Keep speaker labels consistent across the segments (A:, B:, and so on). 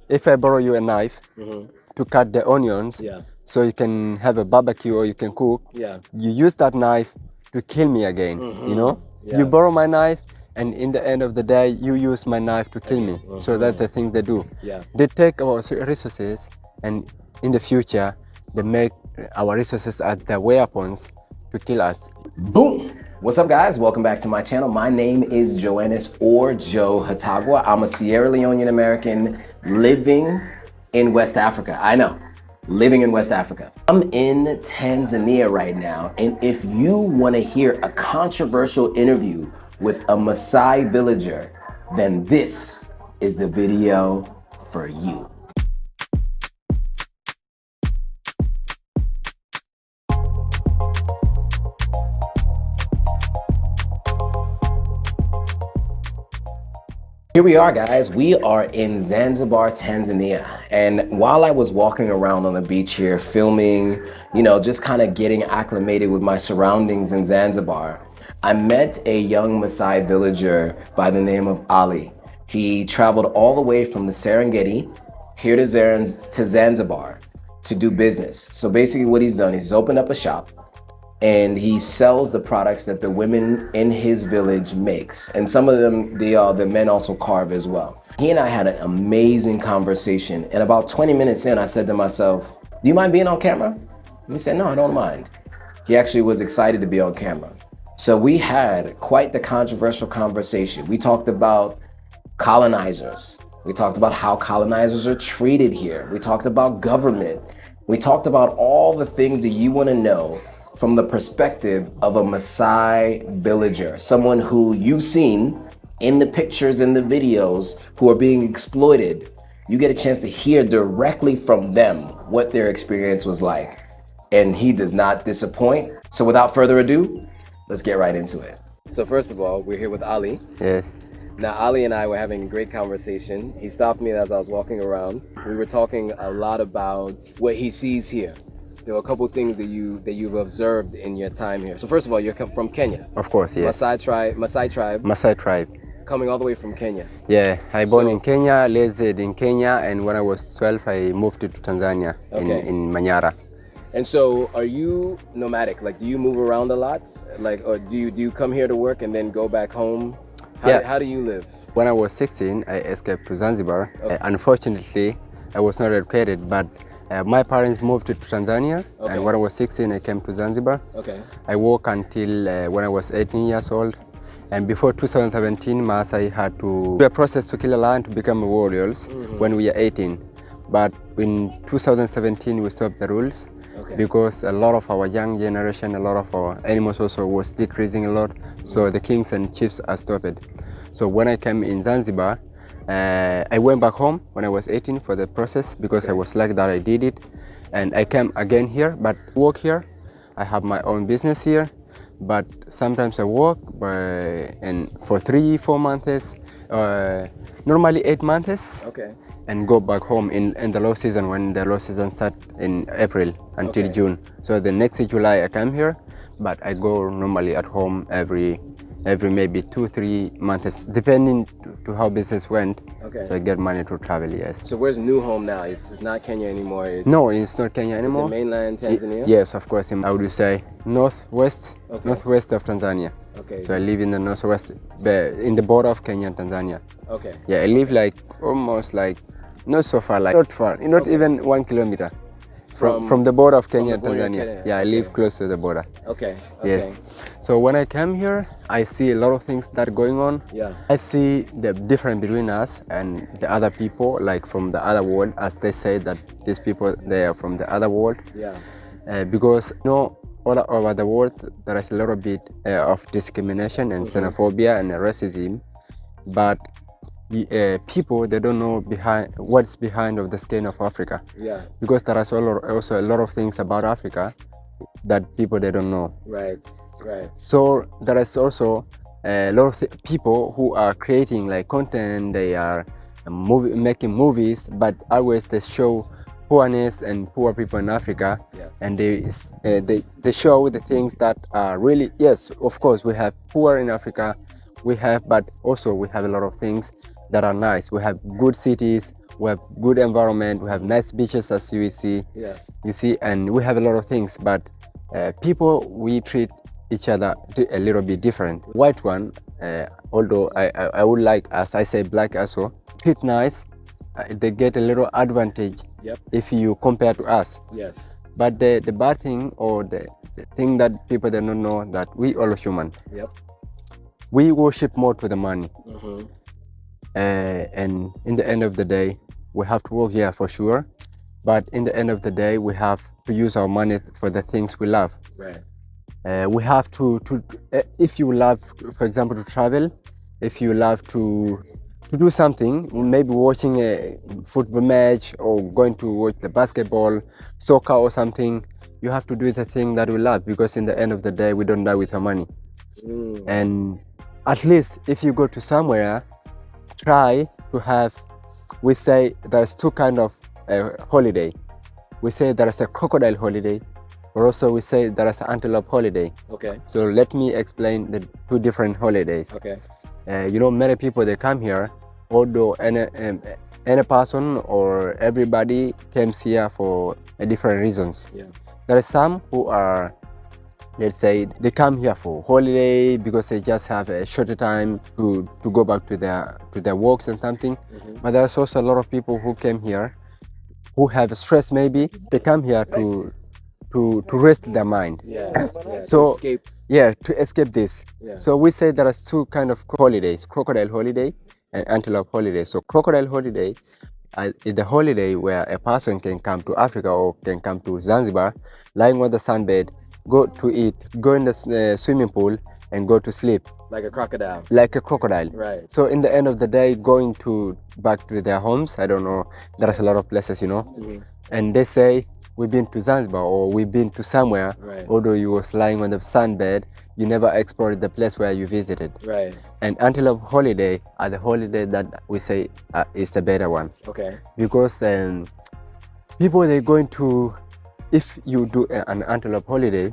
A: if I borrow you a knife to cut the onions,
B: Yeah.
A: so you can have a barbecue or you can cook,
B: Yeah.
A: you use that knife to kill me again. You know, you borrow my knife, and in the end of the day, you use my knife to kill me. So that's the thing they do.
B: Yeah.
A: They take our resources, and in the future, they make our resources as the weapons to kill us.
B: Boom! What's up, guys? Welcome back to my channel. My name is Joannis or Joe Hatagwa. I'm a Sierra Leonean American living in West Africa. I know, living in West Africa. I'm in Tanzania right now, and if you want to hear a controversial interview with a Maasai villager, then this is the video for you. Here we are, guys. We are in Zanzibar, Tanzania. And while I was walking around on the beach here, filming, just kind of getting acclimated with my surroundings in Zanzibar, I met a young Maasai villager by the name of Ali. He traveled all the way from the Serengeti here to Zanzibar to do business. So basically what he's done is he's opened up a shop, and he sells the products that the women in his village makes. And some of them, the men also carve as well. He and I had an amazing conversation. And about 20 minutes in, I said to myself, do you mind being on camera? And he said, no, I don't mind. He actually was excited to be on camera. So we had quite the controversial conversation. We talked about colonizers. We talked about how colonizers are treated here. We talked about government. We talked about all the things that you want to know from the perspective of a Maasai villager, someone who you've seen in the pictures and the videos who are being exploited. You get a chance to hear directly from them what their experience was like. And he does not disappoint. So without further ado, let's get right into it. So first of all, we're here with Ali.
A: Yes.
B: Now, Ali and I were having a great conversation. He stopped me as I was walking around. We were talking a lot about what he sees here. There were a couple of things that you've observed in your time here. So first of all, you're from Kenya.
A: Of course, yes.
B: Maasai tribe.
A: Maasai tribe.
B: Coming all the way from Kenya.
A: Yeah, I born in Kenya, raised in Kenya, and when I was 12, I moved to Tanzania, in Manyara.
B: And so, are you nomadic? Like, do you move around a lot? Like, or do you come here to work and then go back home? How do you live?
A: When I was 16, I escaped to Zanzibar. Unfortunately, I was not educated, but my parents moved to Tanzania, and when I was 16, I came to Zanzibar.
B: Okay.
A: I worked until when I was 18 years old, and before 2017, Maasai had to do a process to kill a lion to become warriors when we were 18. But in 2017, we stopped the rules because a lot of our young generation, a lot of our animals also was decreasing a lot, so the kings and chiefs are stopped. So when I came in Zanzibar, I went back home when I was 18 for the process because I was lucky that I did it. And I came again here, but work here. I have my own business here, but sometimes I work and for 3-4 months, normally 8 months, and go back home in the low season when the low season starts in April until June. So the next July I come here, but I go normally at home every maybe 2-3 months, depending to how business went. So I get money to travel, yes.
B: So where's new home now? It's not Kenya anymore.
A: No, it's not Kenya anymore.
B: Is it mainland Tanzania?
A: Yes, of course. I would say northwest of Tanzania. So I live in the northwest, in the border of Kenya and Tanzania. Yeah, I live like almost like not so far, like not far, not even 1 kilometer. From the border of Kenya and Tanzania. Yeah, I live close to the border. Yes. So when I came here, I see a lot of things that are going on. I see the difference between us and the other people, like from the other world, as they say that these people, they are from the other world. Because all over the world, there is a little bit of discrimination and xenophobia and racism. But people, they don't know what's behind of the skin of Africa. Because there are also a lot of things about Africa that people, they don't know.
B: Right.
A: So there is also a lot of people who are creating like content. They are making movies, but always they show poorness and poor people in Africa, and they show the things that are really, yes, of course we have poor in Africa, but also we have a lot of things that are nice. We have good cities, we have good environment, we have nice beaches as you see.
B: Yeah.
A: You see, and we have a lot of things, but people, we treat each other a little bit different. White one, although I would like, as I say, black as well, treat nice. They get a little advantage.
B: Yep.
A: If you compare to us.
B: Yes.
A: But the bad thing, or the thing that people do not know, that we all human.
B: Yep.
A: We worship more to the money.
B: Mm-hmm.
A: And in the end of the day, we have to work here for sure. But in the end of the day, we have to use our money for the things we love.
B: Right.
A: We have to if you love, for example, to travel, if you love to do something, maybe watching a football match or going to watch the basketball, soccer or something, you have to do the thing that we love, because in the end of the day, we don't die with our money. And at least if you go to somewhere, try to have, we say there's two kind of holiday. We say there is a crocodile holiday, or also we say there is an antelope holiday.
B: Okay.
A: So let me explain the two different holidays.
B: Okay.
A: Many people, they come here, although any person or everybody comes here for different reasons.
B: Yeah.
A: There are some who are, let's say, they come here for holiday because they just have a shorter time to go back to their works and something. Mm-hmm. But there's also a lot of people who came here who have stress. Maybe they come here to rest their mind.
B: Yeah.
A: So
B: to escape.
A: Yeah, to escape this.
B: Yeah.
A: So we say there are two kind of holidays: crocodile holiday and antelope holiday. So crocodile holiday is the holiday where a person can come to Africa or can come to Zanzibar, lying on the sunbed, go to eat, go in the swimming pool, and go to sleep.
B: Like a crocodile.
A: Like a crocodile.
B: Right.
A: So in the end of the day, going back to their homes, I don't know, there's a lot of places,
B: Mm-hmm.
A: And they say, we've been to Zanzibar or we've been to somewhere,
B: right.
A: Although you was lying on the sunbed, you never explored the place where you visited.
B: Right.
A: And antelope holiday are the holiday that we say is the better one.
B: Okay.
A: Because people, they're going to, if you do an antelope holiday,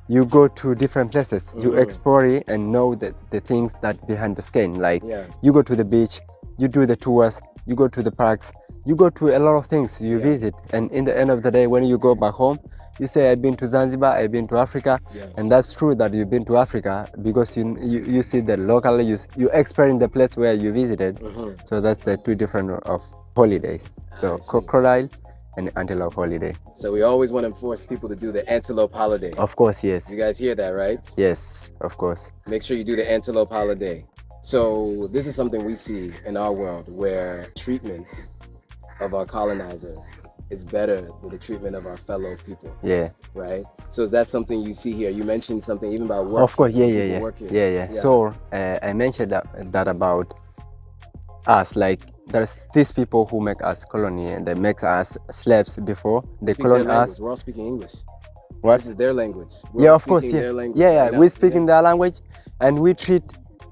A: you go to different places, mm-hmm. You explore it and know the things that behind the skin. Like you go to the beach, you do the tours, you go to the parks, you go to a lot of things, you visit. And in the end of the day, when you go back home, you say, I've been to Zanzibar, I've been to Africa. And that's true that you've been to Africa because you see the local, you experience the place where you visited. Mm-hmm. So that's the two different of holidays. So crocodile and antelope holiday.
B: So we always want to force people to do the antelope holiday.
A: Of course, yes.
B: You guys hear that, right?
A: Yes, of course.
B: Make sure you do the antelope holiday. So this is something we see in our world where treatment of our colonizers is better than the treatment of our fellow people.
A: Yeah.
B: Right? So is that something you see here? You mentioned something even about work.
A: Of course, yeah. So I mentioned that about us, like there's these people who make us colony and they make us slaves before they colonize us.
B: We're all speaking English.
A: What?
B: This is their language.
A: Yeah, of course, yeah. Yeah, we speak in their language and we treat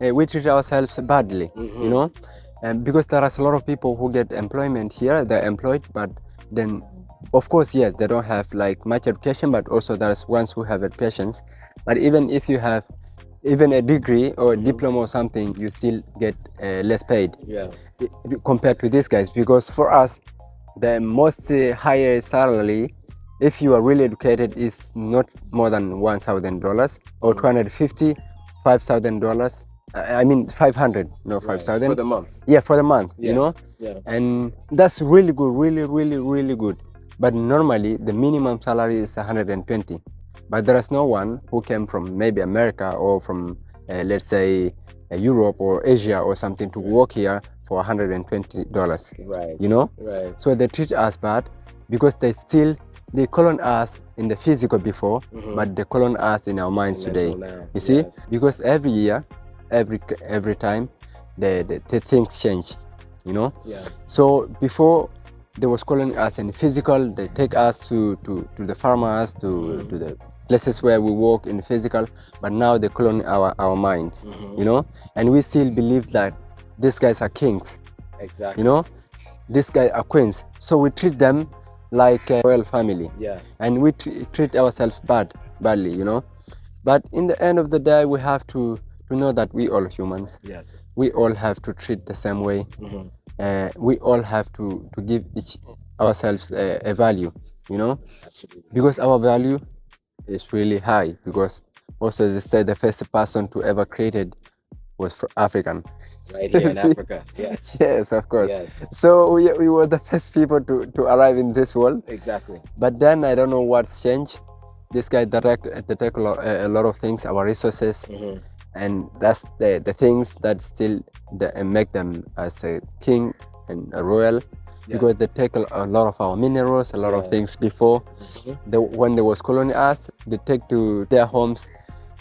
A: ourselves badly, mm-hmm. And because there are a lot of people who get employment here, they're employed, but then, of course, yes, they don't have like much education, but also there's ones who have educations. But even if you have even a degree or a diploma or something, you still get less paid compared to these guys. Because for us, the most higher salary, if you are really educated, is not more than $1,000 or $250, $5,000. I mean 500, no 5,000.
B: For the month.
A: Yeah, for the month,
B: Yeah.
A: And that's really good, really good. But normally the minimum salary is 120. But there is no one who came from maybe America or from, let's say, Europe or Asia or something to work here for $120.
B: Right. Right.
A: So they treat us bad because they colon us in the physical before, mm-hmm. but they colon us in our minds today. You see, because every year, every time, the things change. Yeah. So before they was calling us in physical, they take us to the farmers, to the places where we work in physical, but now they clone our minds, mm-hmm. And we still believe that these guys are kings.
B: Exactly.
A: These guys are queens. So we treat them like a royal family.
B: Yeah.
A: And we treat ourselves badly, But in the end of the day, we have to to know that we all humans.
B: Yes.
A: We all have to treat the same way.
B: Mm-hmm.
A: We all have to give each ourselves a value, you know,
B: Absolutely.
A: because our value is really high. Because also they said the first person to ever created was African.
B: Right here in
A: See?
B: Africa. Yes.
A: Yes, of course.
B: Yes.
A: So we were the first people to arrive in this world.
B: Exactly.
A: But then I don't know what's changed. This guy detect a lot of things, our resources,
B: Mm-hmm.
A: and that's the things that still make them as a king and a royal, because they take a lot of our minerals, a lot of things before. When they was colonized, they take to their homes,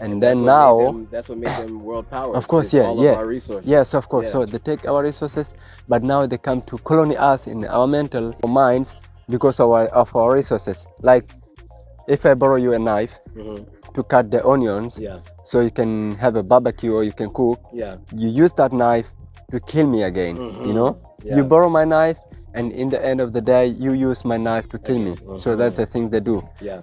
A: and then now
B: that's what made them world powers.
A: of course,
B: all of our resources.
A: yes, of course. So they take our resources, but now they come to colonize us in our mental minds because of our resources. Like if I borrow you a knife to cut the onions, so you can have a barbecue or you can cook, you use that knife to kill me again. You know, you borrow my knife, and in the end of the day, you use my knife to kill me. So that's the thing they do.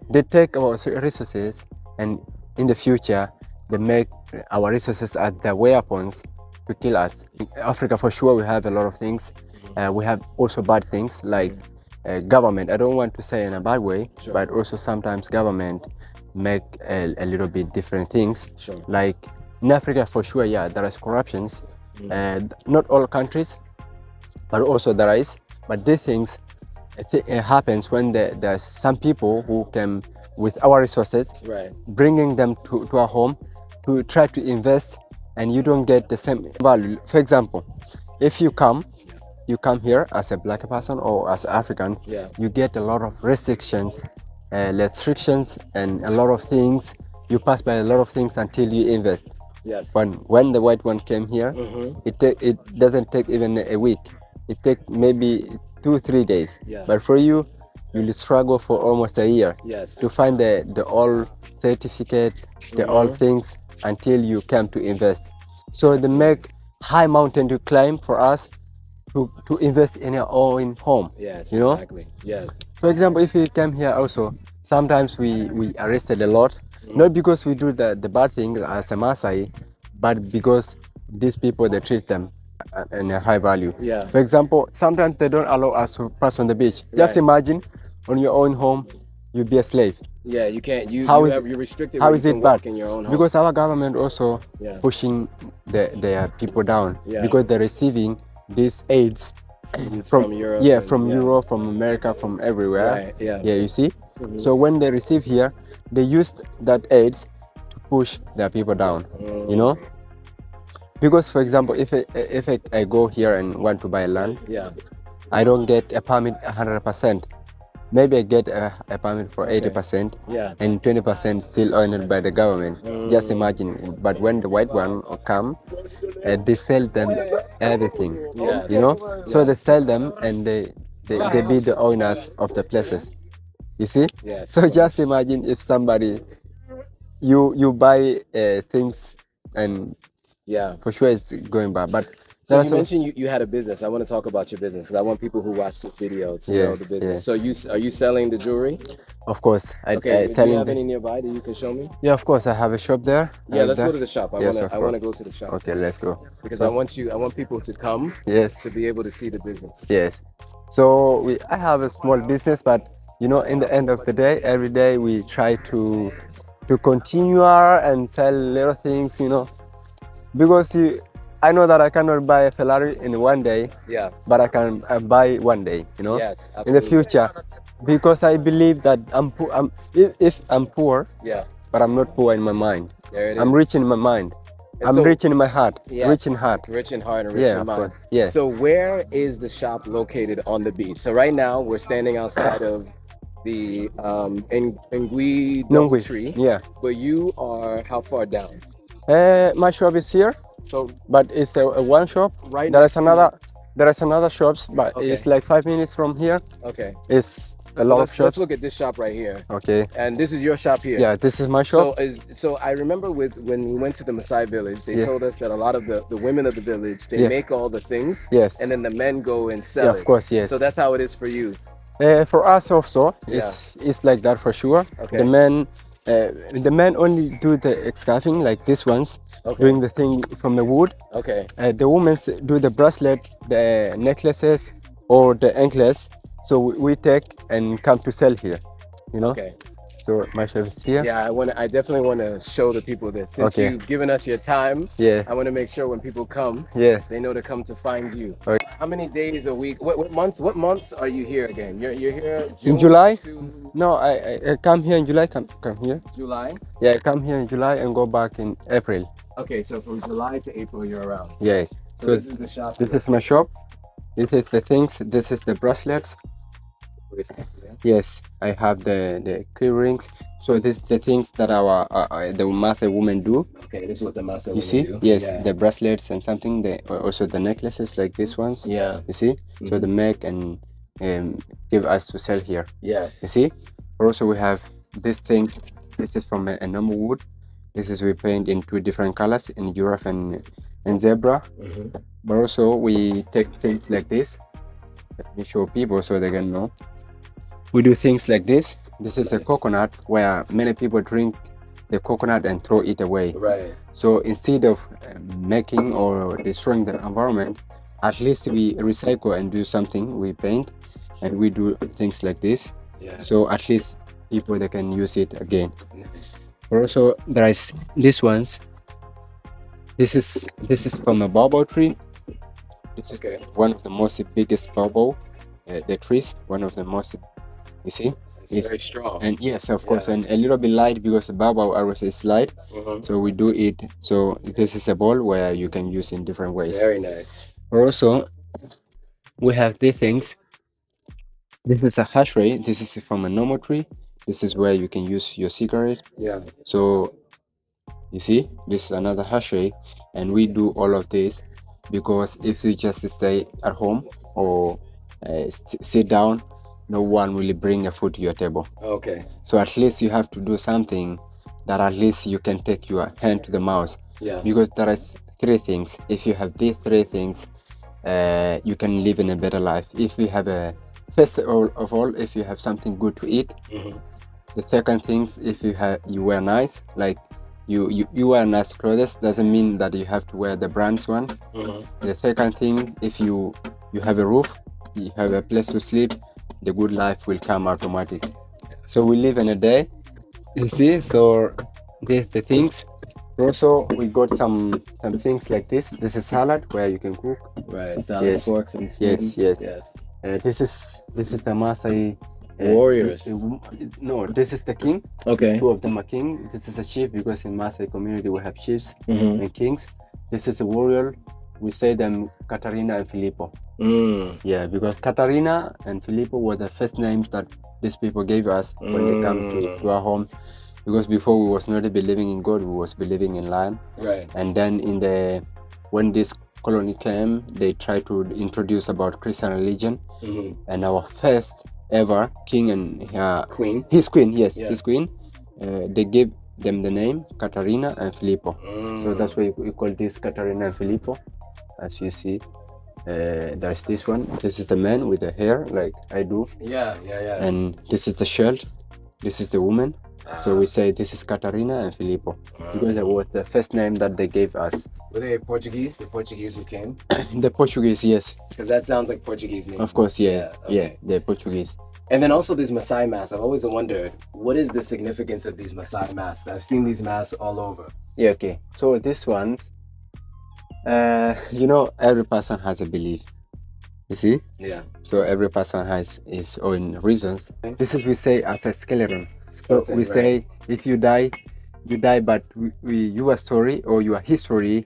A: They take our resources, and in the future, they make our resources as the weapons to kill us. In Africa, for sure, we have a lot of things. We have also bad things like government. I don't want to say in a bad way, but also sometimes government make a little bit different things. Like in Africa, for sure, yeah, there is corruptions. Not all countries, but also there is. But these things it happens when there's some people who come with our resources, bringing them to our home to try to invest, and you don't get the same value. For example, if you come here as a black person or as African, you get a lot of restrictions, and a lot of things. You pass by a lot of things until you invest. But when the white one came here, it doesn't take even a week. It takes maybe 2-3 days. But for you, you'll struggle for almost a year to find the all certificate, the all things until you come to invest. So they make high mountain to climb for us to invest in our own home.
B: Yes,
A: you know?
B: Exactly. Yes.
A: For example, if we come here also, sometimes we arrested a lot, not because we do the bad things as a Maasai, but because these people, they treat them in a high value. For example, sometimes they don't allow us to pass on the beach. Just imagine on your own home, you be a slave.
B: Yeah, you can't. You're restricted.
A: How is it bad?
B: In your own home.
A: Because our government also pushing their people down because they're receiving these aids from Europe, Europe, from America, from everywhere. You see. So when they receive here, they use that aids to push their people down. You know. Because, for example, if I go here and want to buy land, I don't get a permit 100%. Maybe I get a permit for 80%, and 20% still owned by the government. Just imagine. But when the white one come, they sell them everything. You know, so they sell them and they be the owners of the places. You see? So just imagine if somebody you buy things and for sure it's going bad. But
B: so you mentioned you had a business. I want to talk about your business because I want people who watch this video to know the business. So are you selling the jewelry?
A: Of course.
B: Do you have any nearby that you can show me?
A: Yeah, of course. I have a shop there.
B: Yeah, let's go to the shop. I want to go to the shop.
A: Okay, let's go.
B: Because I want people to come. To be able to see the business.
A: Yes. So I have a small business, but you know, in the end of the day, every day we try to continue and sell little things, you know, because I know that I cannot buy a Ferrari in one day, but I can buy one day, you know, in the future, because I believe that I'm poor. If I'm poor, but I'm not poor in my mind. I'm rich in my mind. I'm rich in my heart. Rich in heart.
B: Rich in heart and rich in mind. So where is the shop located on the beach? So right now we're standing outside of the Ngui double tree. But you are how far down?
A: My shop is here.
B: So,
A: but it's a one shop.
B: Right.
A: There is another shops, but it's like 5 minutes from here.
B: Okay.
A: It's a lot of shops.
B: Let's look at this shop right here.
A: Okay.
B: And this is your shop here.
A: Yeah, this is my shop.
B: So I remember when we went to the Maasai village, they told us that a lot of the women of the village, they make all the things.
A: Yes.
B: And then the men go and sell it.
A: Of course, yes.
B: So that's how it is for you.
A: For us also, it's like that for sure.
B: Okay.
A: The men The men only do the excaving, like these ones,
B: Okay.
A: doing the thing from the wood.
B: Okay.
A: The women do the bracelet, the necklaces, or the anklets. So we take and come to sell here, you know.
B: Okay.
A: So my chef is here.
B: Yeah, I definitely want to show the people that since
A: Okay.
B: you've given us your time,
A: Yeah.
B: I want to make sure when people come,
A: Yeah.
B: they know to come to find you.
A: Okay.
B: How many days a week? What months are you here again? You're here June
A: In July?
B: to
A: No, I come here in July. Come here.
B: July?
A: Yeah, I come here in July and go back in April.
B: Okay, so from July to April you're around.
A: Yes.
B: So this is the shop.
A: This is my shop. This is the things. This is the bracelets.
B: Yeah.
A: Yes, I have the key rings. So this is the things that our the Maasai women do.
B: Okay, this is what the Maasai
A: You
B: women
A: see?
B: do.
A: Yes,
B: Yeah.
A: the bracelets and something. Also the necklaces like these ones.
B: Yeah.
A: You see? So they make and give us to sell here.
B: Yes.
A: You see? Also we have these things. This is from a normal wood. This is we paint in two different colors, in giraffe and zebra. But also we take things like this. Let me show people so they can know. We do things like this. This is a coconut where many people drink the coconut and throw it away.
B: Right.
A: So instead of making or destroying the environment, at least we recycle and do something. We paint and we do things like this.
B: Yes.
A: So at least people they can use it again.
B: Nice.
A: Also there is these ones. This is from a baobab tree. This is one of the most biggest baobab, the trees. One of the most, you see.
B: It's very strong.
A: And yes, of course, and a little bit light because the baobab arrows is light. So we do it. So this is a ball where you can use in different ways.
B: Very nice.
A: Also, we have these things. This is a hash ray. This is from a normal tree. This is where you can use your cigarette.
B: Yeah.
A: So you see, this is another hash ray, and we do all of this because if you just stay at home or sit down, no one will bring a food to your table.
B: Okay.
A: So at least you have to do something that at least you can take your hand to the mouth.
B: Yeah.
A: Because there is three things. If you have these three things, you can live in a better life. If you have first of all, if you have something good to eat. The second thing, if you wear nice, like you wear nice clothes, doesn't mean that you have to wear the brands one. The second thing, if you have a roof, you have a place to sleep, the good life will come automatic. So we live in a day, you see. So the things. Also, we got some things like this. This is salad where you can cook.
B: Right, salad, forks and spoons.
A: Yes. This is the Maasai
B: warriors.
A: No, this is the king.
B: Okay.
A: Two of them are king. This is a chief because in Maasai community we have chiefs and kings. This is a warrior. We say them Katarina and Filippo. Yeah, because Katarina and Filippo were the first names that these people gave us when they come to our home. Because before we was not believing in God, we was believing in land. Right. And then when this colony came, they tried to introduce about Christian religion. And our first ever king and
B: queen.
A: His queen, yes, his queen. They gave them the name Katarina and Filippo. So that's why we call this Katarina and Filippo. As you see, there's this one. This is the man with the hair like I do.
B: Yeah.
A: And this is the shirt. This is the woman. So we say this is Katarina and Filippo because that was the first name that they gave us.
B: Were they Portuguese? The Portuguese who came?
A: The Portuguese, yes.
B: Because that sounds like Portuguese names.
A: Of course, yeah, they're Portuguese.
B: And then also these Maasai masks. I've always wondered, what is the significance of these Maasai masks? I've seen these masks all over.
A: Yeah, okay. So this one, every person has a belief. You see? Yeah. So every person has his own reasons. This is we say as a skeleton. So we say if you die, but your story or your history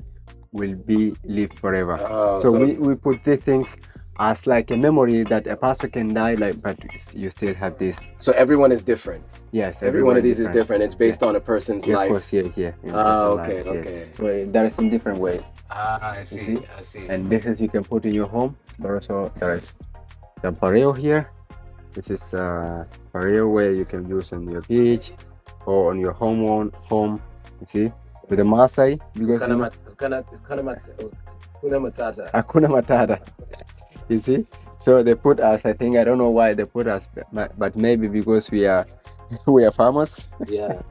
A: will be lived forever. So we put these things as like a memory that a person can die, but you still have this.
B: So everyone is different.
A: Yes,
B: every one of these is different. It's based on a person's life.
A: Of course, yeah.
B: Okay.
A: Yes. So there are some different ways.
B: I see.
A: And this is you can put in your home, but also there is some pareo here. This is pareo where you can use on your beach or on your home. You see, with the Maasai because Hakuna Matata. You see, so they put us. I don't know why they put us, but maybe because we are farmers.
B: Yeah.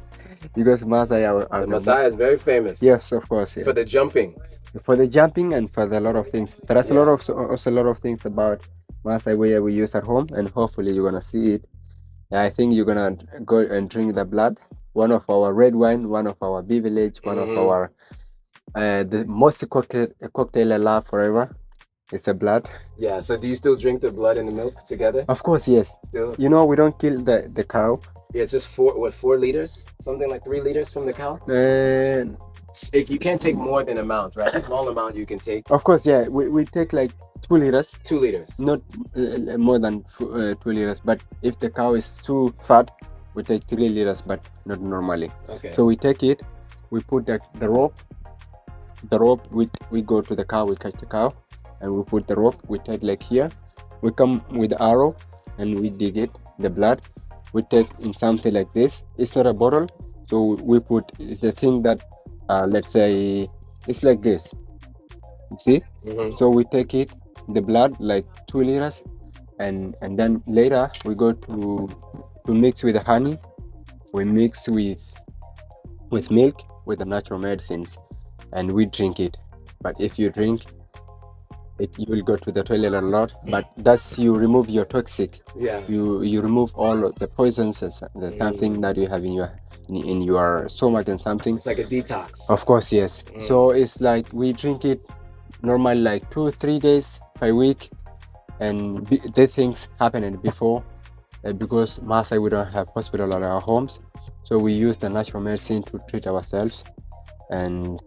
A: because Maasai are
B: The Maasai is very famous.
A: Yes, of course. Yeah.
B: For the jumping.
A: For the jumping and for the lot of things. There's
B: Yeah.
A: also a lot of things about Maasai where we use at home, and hopefully you're gonna see it. I think you're gonna go and drink the blood. One of our red wine, one of our bee village, one of our the most cocktail I love forever. It's the blood.
B: Yeah. So do you still drink the blood and the milk together?
A: Of course, yes.
B: Still.
A: You know, we don't kill the cow.
B: Yeah, it's just 4 liters, something like 3 liters from the cow. You can't take more than amount, right? A small amount you can take.
A: Of course, yeah. We take like 2 liters.
B: 2 liters.
A: Not more than 2 liters. But if the cow is too fat, we take 3 liters, but not normally.
B: Okay.
A: So we take it, we put the rope. The rope, we go to the cow, we catch the cow, and we put the rope. We take like here. We come with the arrow, and we dig it, the blood. We take in something like this. It's not a bottle, so we put it's the thing that let's say it's like this. See? So we take it, the blood, like 2 liters, and then later we go to mix with the honey. We mix with milk, with the natural medicines, and we drink it. But if you drink it, you will go to the toilet a lot, but that's you remove your toxic.
B: Yeah.
A: You remove all of the poisons and something that you have in your stomach and something.
B: It's like a detox.
A: Of course, yes. So it's like we drink it normally like 2-3 days per week, and the things happened before because Maasai we don't have hospital at our homes, so we use the natural medicine to treat ourselves. And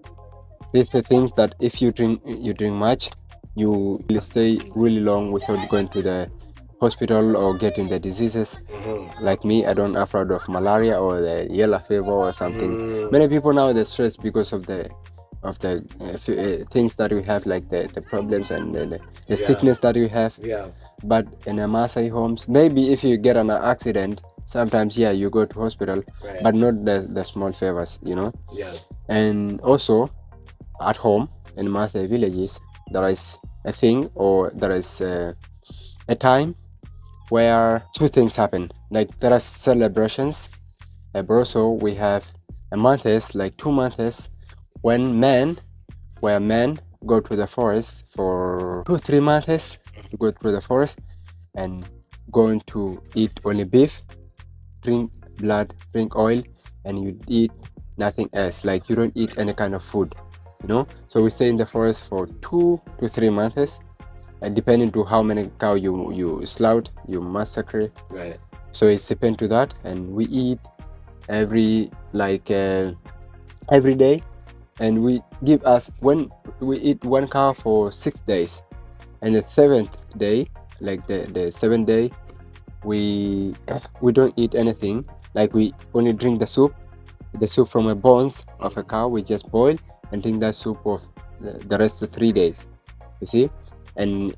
A: these are things that if you drink much, you will stay really long without going to the hospital or getting the diseases. Like me, I don't afraid of malaria or the yellow fever or something. Many people now they're stressed because of the things that we have, like the problems and the sickness that we have.
B: Yeah.
A: But in a Maasai homes, maybe if you get an accident, sometimes you go to hospital, but not the small fevers, you know.
B: Yeah.
A: And also at home in Maasai villages, there is a thing, or there is a time where 2 things happen. Like there are celebrations, but also we have a months, like 2 months, when men go to the forest for 2-3 months to go to the forest and going to eat only beef, drink blood, drink oil, and you eat nothing else. Like you don't eat any kind of food, you know. So we stay in the forest for 2 to 3 months, and depending to how many cow you slaughter, you massacre.
B: Right.
A: So it's depend to that, and we eat every day, and we give us when we eat 1 cow for 6 days, and the 7th day, like the 7th day, we don't eat anything. Like we only drink the soup from the bones of a cow. We just boil and drink that soup of the rest of 3 days, you see. And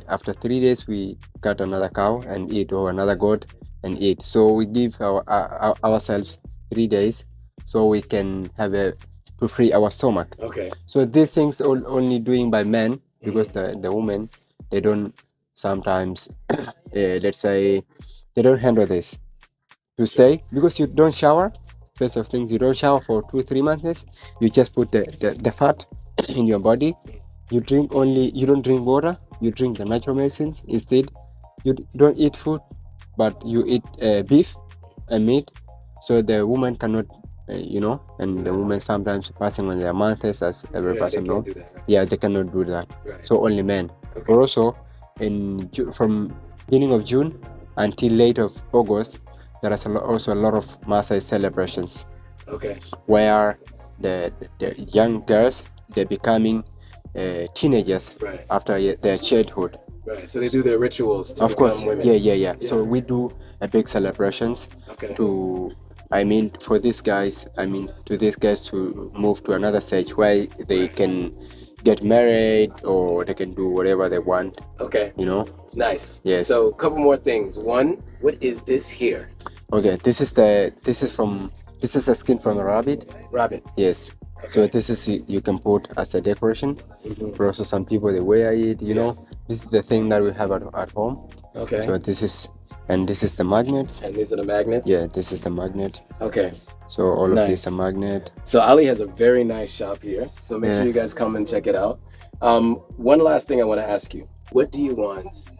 A: after 3 days we cut another cow and eat, or another goat and eat. So we give ourselves 3 days so we can have to free our stomach.
B: Okay.
A: So these things only doing by men, because the women, they don't sometimes let's say they don't handle this to stay, because you don't shower. First of things, you don't shower for 2-3 months. You just put the fat in your body. You don't drink water, you drink the natural medicines instead. You don't eat food, but you eat beef and meat. So the woman cannot, and the woman sometimes passing on their months, as every person knows. They cannot do that. Right. So only men. Okay. But also, from beginning of June until late of August, there is also a lot of Maasai celebrations.
B: Okay.
A: Where the young girls, they're becoming teenagers after their childhood.
B: Right. So they do their rituals to
A: of course
B: women.
A: Yeah. So we do a big celebrations for these guys, to move to another stage where they can get married, or they can do whatever they want.
B: Okay. Nice.
A: Yes.
B: So a couple more things. One, what is this here?
A: Okay, this is a skin from a rabbit.
B: Rabbit.
A: Yes. Okay. So this is you can put as a decoration. But also some people they wear it. This is the thing that we have at home.
B: Okay.
A: So this is And this is the magnets.
B: And these are the magnets?
A: Yeah, this is the magnet.
B: Okay.
A: So all of
B: Nice.
A: these are magnet.
B: So Ali has a very nice shop here. So make sure you guys come and check it out. One last thing I want to ask you. What do you want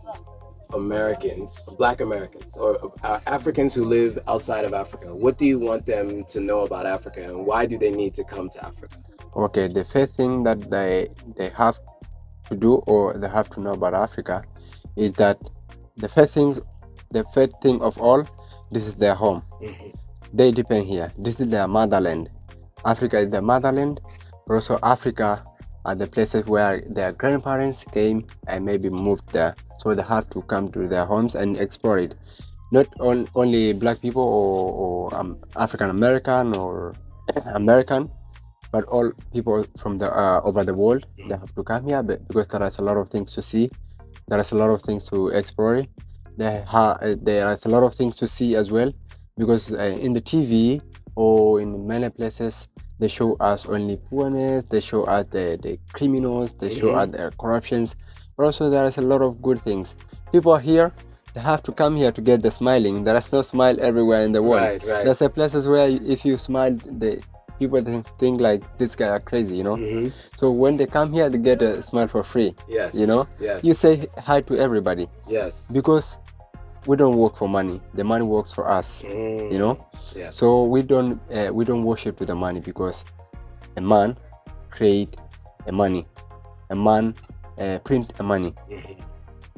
B: Americans, Black Americans, or Africans who live outside of Africa, what do you want them to know about Africa, and why do they need to come to Africa?
A: Okay, the first thing that they have to do or they have to know about Africa is that the first thing of all, this is their home. They depend here. This is their motherland. Africa is their motherland, but also Africa are the places where their grandparents came and maybe moved there. So they have to come to their homes and explore it. Not only Black people or African American or American, but all people from the over the world. They have to come here because there is a lot of things to see. There is a lot of things to explore. There is a lot of things to see as well, because in the TV or in many places they show us only poorness, they show us the criminals, they show us the corruptions, but also there is a lot of good things. People are here, they have to come here to get the smiling. There is no smile everywhere in the world.
B: Right.
A: There's a places where if you smile, the people think like this guy are crazy, you know. So when they come here, they get a smile for free.
B: Yes.
A: You know.
B: Yes.
A: You say hi to everybody.
B: Yes.
A: Because we don't work for money. The money works for us. You know.
B: Yes.
A: So we don't worship to the money, because a man create a money, a man print a money,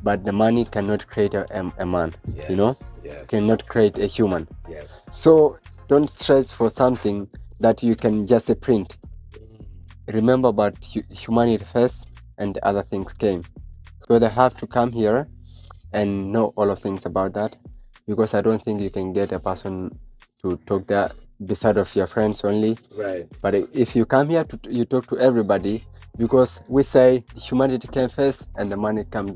A: but the money cannot create a man.
B: Yes.
A: You know.
B: Yes.
A: Cannot create a human.
B: Yes.
A: So don't stress for something that you can just print. Remember about humanity first, and the other things came. So they have to come here and know all of things about that, because I don't think you can get a person to talk there beside of your friends only.
B: Right.
A: But if you come here, you talk to everybody, because we say humanity came first and the money come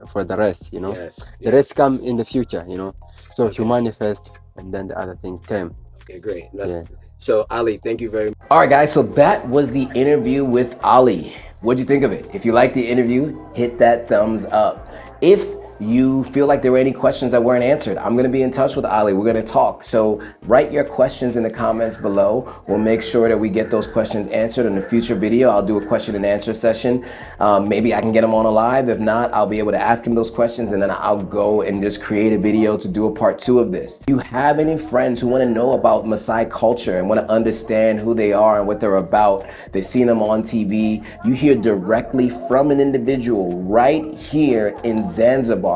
A: for the rest, you know.
B: Yes.
A: The rest come in the future, you know. So humanity first, and then the other thing came.
B: Okay, great.
A: Yeah.
B: So Ali, thank you very much. All right, guys, so that was the interview with Ali. What'd you think of it? If you liked the interview, hit that thumbs up. If you feel like there were any questions that weren't answered, I'm gonna be in touch with Ali. We're gonna talk. So write your questions in the comments below. We'll make sure that we get those questions answered in a future video. I'll do a question and answer session. Maybe I can get him on a live. If not, I'll be able to ask him those questions, and then I'll go and just create a video to do a part 2 of this. If you have any friends who wanna know about Maasai culture and wanna understand who they are and what they're about, they've seen them on TV, you hear directly from an individual right here in Zanzibar,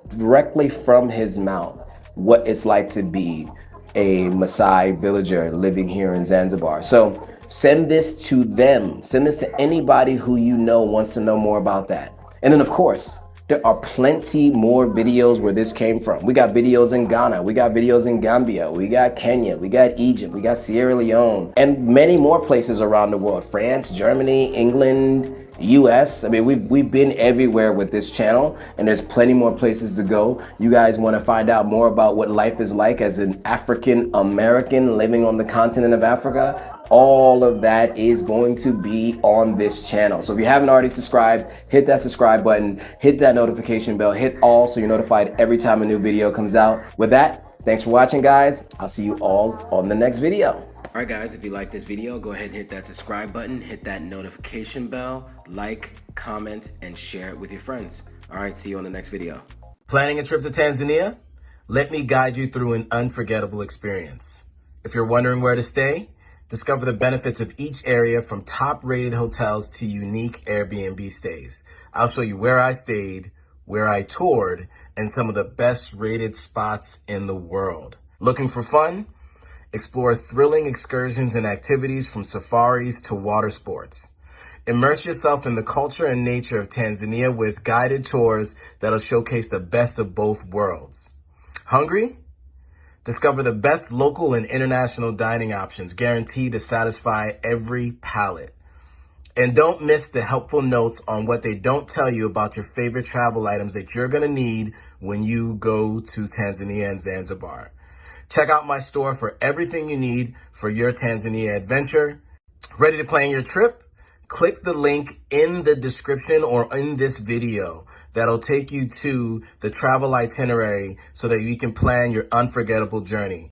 B: directly from his mouth, what it's like to be a Maasai villager living here in Zanzibar. So send this to them. Send this to anybody who you know wants to know more about that. And then of course, there are plenty more videos where this came from. We got videos in Ghana, we got videos in Gambia, we got Kenya, we got Egypt, we got Sierra Leone, and many more places around the world. France, Germany, England, US. I mean, we've been everywhere with this channel, and there's plenty more places to go. You guys want to find out more about what life is like as an African American living on the continent of Africa? All of that is going to be on this channel. So if you haven't already subscribed, hit that subscribe button, hit that notification bell, hit all so you're notified every time a new video comes out. With that, thanks for watching, guys. I'll see you all on the next video. All right, guys, if you like this video, go ahead and hit that subscribe button, hit that notification bell, like, comment, and share it with your friends. All right, see you on the next video. Planning a trip to Tanzania? Let me guide you through an unforgettable experience. If you're wondering where to stay, discover the benefits of each area, from top-rated hotels to unique Airbnb stays. I'll show you where I stayed, where I toured, and some of the best-rated spots in the world. Looking for fun? Explore thrilling excursions and activities, from safaris to water sports. Immerse yourself in the culture and nature of Tanzania with guided tours that'll showcase the best of both worlds. Hungry? Discover the best local and international dining options, guaranteed to satisfy every palate. And don't miss the helpful notes on what they don't tell you about your favorite travel items that you're gonna need when you go to Tanzania and Zanzibar. Check out my store for everything you need for your Tanzania adventure. Ready to plan your trip? Click the link in the description or in this video that'll take you to the travel itinerary so that you can plan your unforgettable journey.